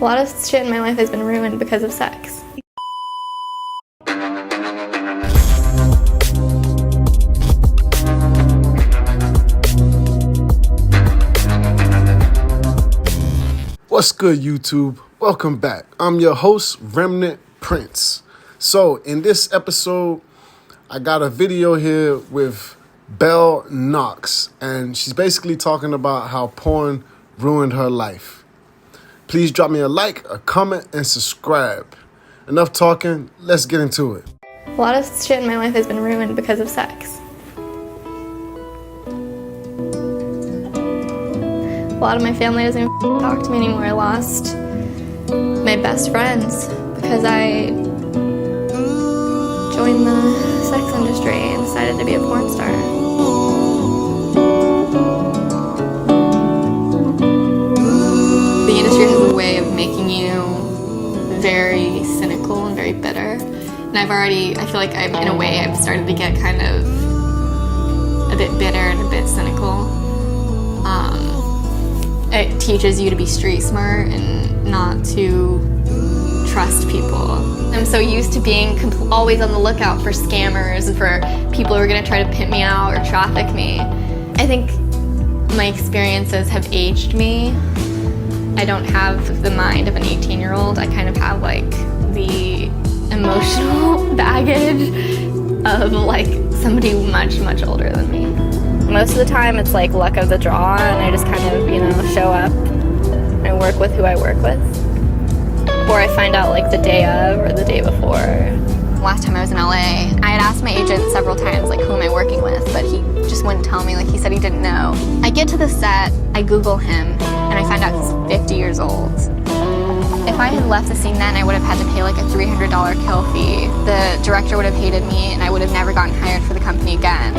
A lot of shit in my life has been ruined because of sex. What's good, YouTube? Welcome back. I'm your host, Remnantprince. So in this episode, I got a video here with Belle, Knox, and she's basically talking about how porn ruined her life. Please drop me a like, a comment, and subscribe. Enough talking, let's get into it. A lot of shit in my life has been ruined because of sex. A lot of my family doesn't even talk to me anymore. I lost my best friends because I joined the sex industry and decided to be a porn star. The industry has a way of making you very cynical and very bitter. And I feel like I've started to get kind of a bit bitter and a bit cynical. It teaches you to be street smart and not to trust people. I'm so used to being always on the lookout for scammers and for people who are going to try to pimp me out or traffic me. I think my experiences have aged me. I don't have the mind of an 18-year-old. I kind of have like the emotional baggage of like somebody much, much older than me. Most of the time it's like luck of the draw, and I just kind of, show up and work with who I work with. Or I find out like the day of or the day before. Last time I was in LA, I had asked my agent several times, like, who am I working with? But he just wouldn't tell me. Like, he said he didn't know. I get to the set, I Google him, and I find out he's 50 years old. If I had left the scene then, I would have had to pay like a $300 kill fee. The director would have hated me, and I would have never gotten hired for the company again.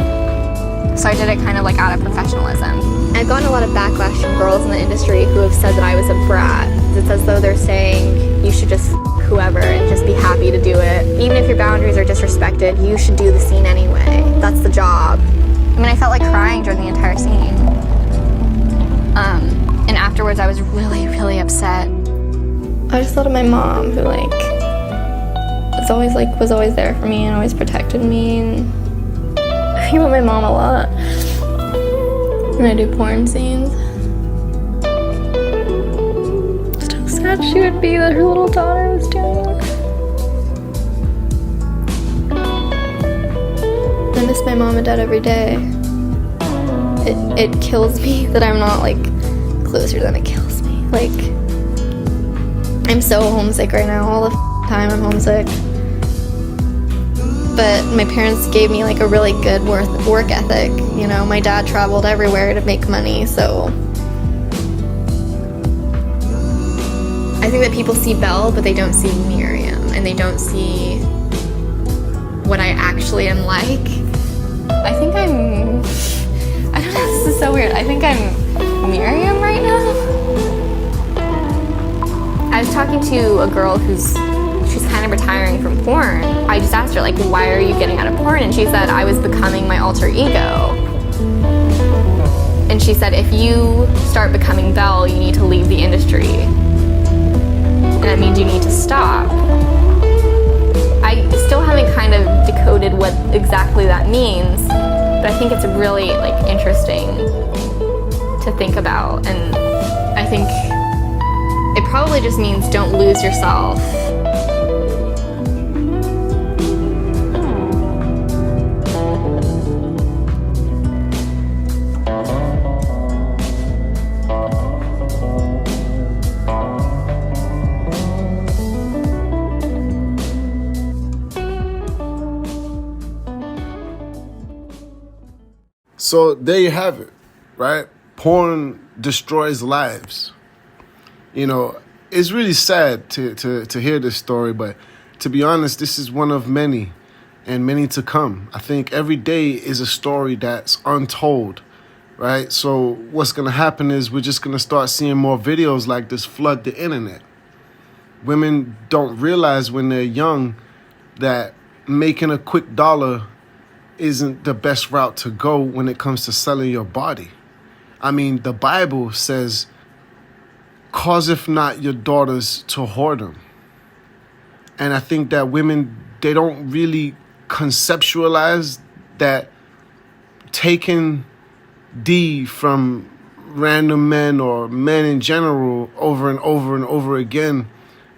So I did it kind of like out of professionalism. I've gotten a lot of backlash from girls in the industry who have said that I was a brat. It's as though they're saying you should just whoever and just be happy to do it. Even if your boundaries are disrespected, you should do the scene anyway. That's the job. I mean, I felt like crying during the entire scene. And afterwards I was really, really upset. I just thought of my mom, who was always there for me and always protected me. And I think about my mom a lot when I do porn scenes. Just how sad she would be that her little daughter was doing this. I miss my mom and dad every day. It kills me that I'm not closer than it kills me. I'm so homesick right now. All the time I'm homesick. But my parents gave me a really good work ethic. My dad traveled everywhere to make money, so I think that people see Belle, but they don't see Miriam, and they don't see what I actually am like. I don't know, this is so weird. I think I'm Miriam right now. I was talking to a girl she's kind of retiring from porn. I just asked her, why are you getting out of porn? And she said, I was becoming my alter ego. And she said, if you start becoming Belle, you need to leave the industry. And that means you need to stop. I still haven't kind of decoded what exactly that means, but I think it's really interesting to think about. And I think it probably just means don't lose yourself. So there you have it, right? Porn destroys lives. It's really sad to hear this story, but to be honest, this is one of many and many to come. I think every day is a story that's untold, right? So what's going to happen is we're just going to start seeing more videos like this flood the internet. Women don't realize when they're young that making a quick dollar isn't the best route to go when it comes to selling your body. I mean, the Bible says causeth not your daughters to whoredom. And I think that women, they don't really conceptualize that taking D from random men or men in general over and over and over again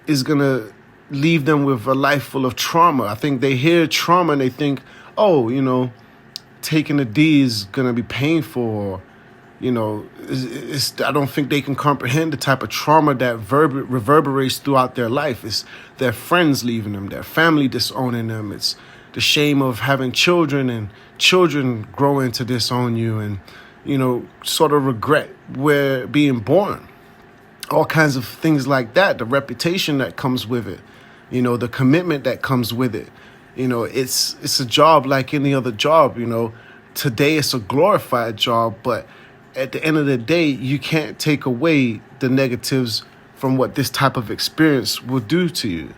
is going to leave them with a life full of trauma. I think they hear trauma and they think, oh, taking a D is going to be painful, or, I don't think they can comprehend the type of trauma that reverberates throughout their life. It's their friends leaving them, their family disowning them. It's the shame of having children and children growing to disown you, and, sort of regret where being born. All kinds of things like that, the reputation that comes with it, the commitment that comes with it. It's a job like any other job. Today it's a glorified job, but at the end of the day, you can't take away the negatives from what this type of experience will do to you.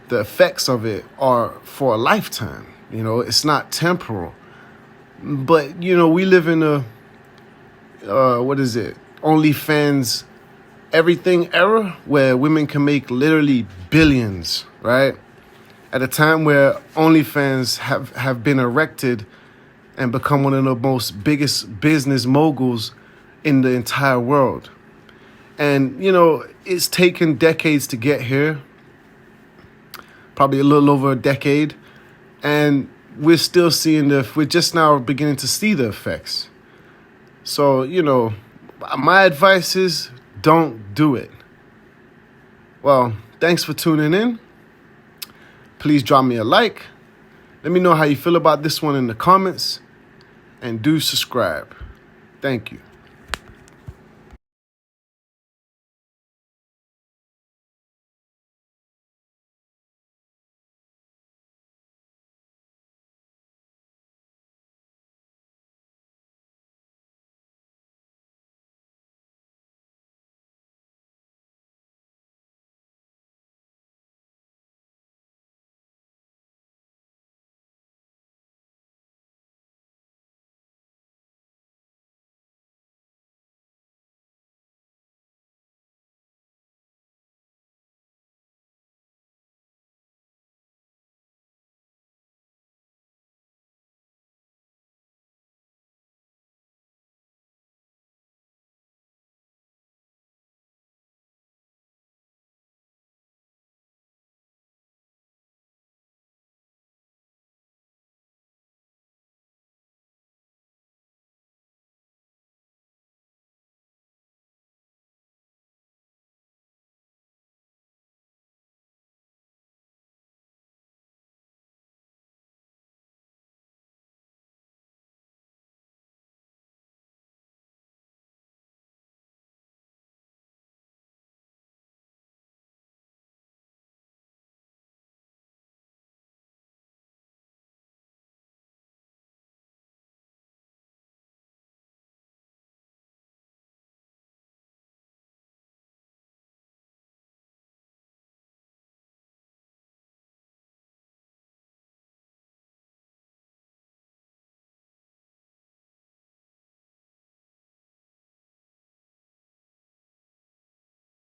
The effects of it are for a lifetime. It's not temporal. But, we live in a, OnlyFans everything era where women can make literally billions, right? At a time where OnlyFans have been erected and become one of the most biggest business moguls in the entire world. And, it's taken decades to get here, probably a little over a decade. And we're still we're just now beginning to see the effects. So, my advice is don't do it. Well, thanks for tuning in. Please drop me a like. Let me know how you feel about this one in the comments. And do subscribe. Thank you.